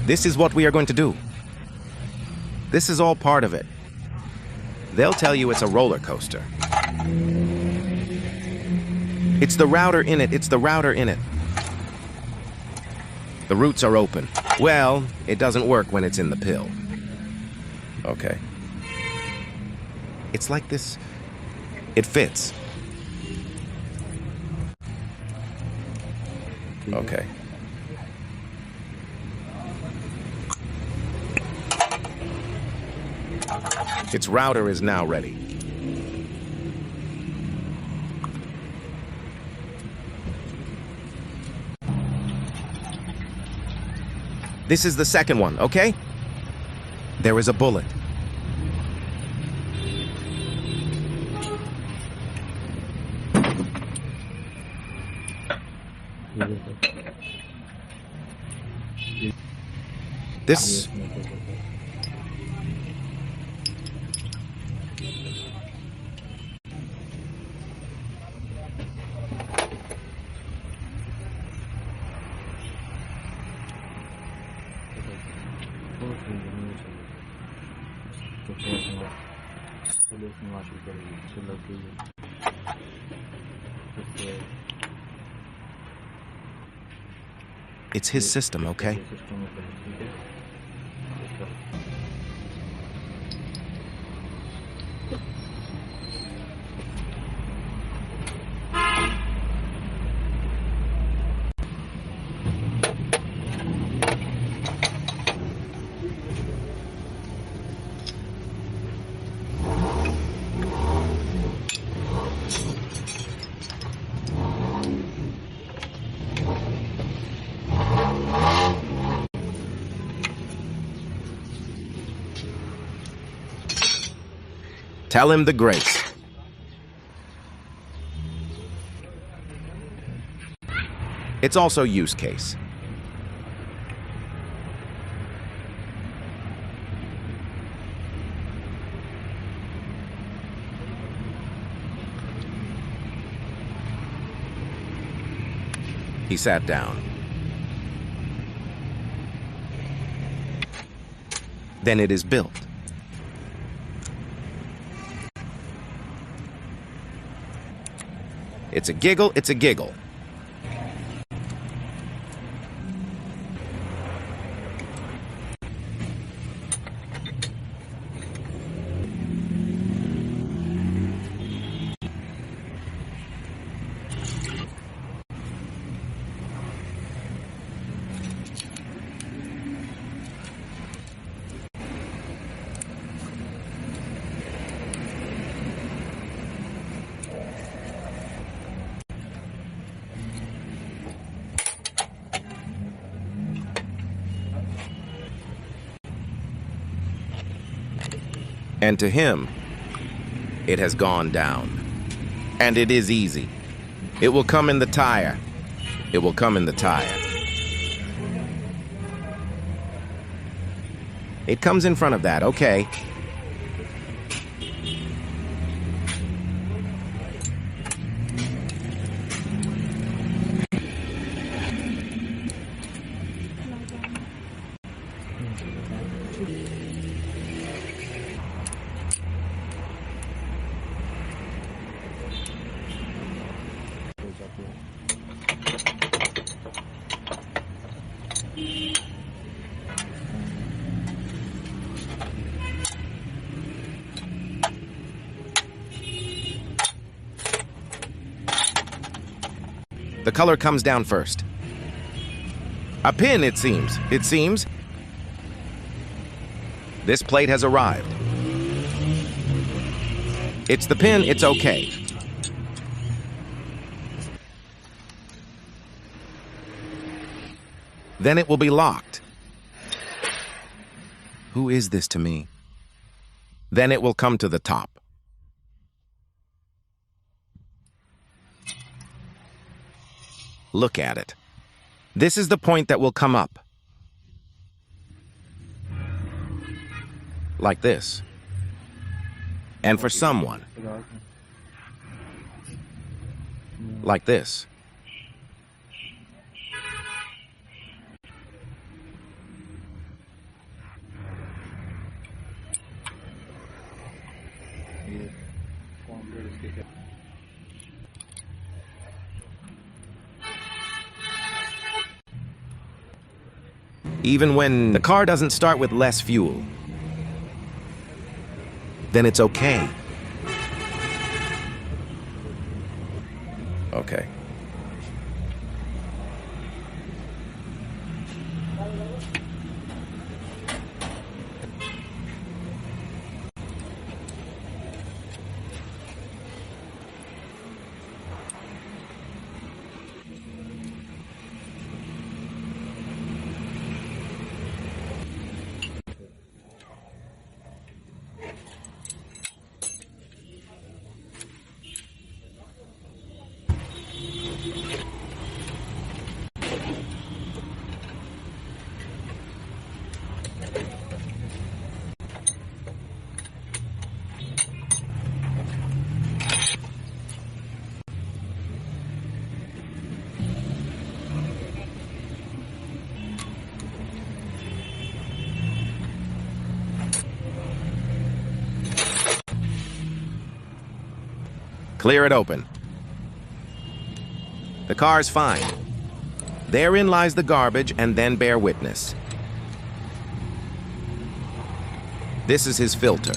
This is what we are going to do. This is all part of it. They'll tell you it's a roller coaster. It's the router in it. It's the router in it. The roots are open. Well, it doesn't work when it's in the pill. Okay. It's like this. It fits. Okay. Its router is now ready. This is the second one, okay? There is a bullet. This... It's his system, okay? Tell him the grace. It's also use case. He sat down. Then it is built. It's a giggle, it's a giggle. And to him, it has gone down. And it is easy. It will come in the tire. It will come in the tire. It comes in front of that, okay. The color comes down first. A pin, it seems. It seems. This plate has arrived. It's the pin, it's okay. Then it will be locked. Who is this to me? Then it will come to the top. Look at it. This is the point that will come up. Like this. And for someone. Like this. Even when the car doesn't start with less fuel, then it's okay. Okay. Clear it open. The car's fine. Therein lies the garbage, and then bear witness. This is his filter.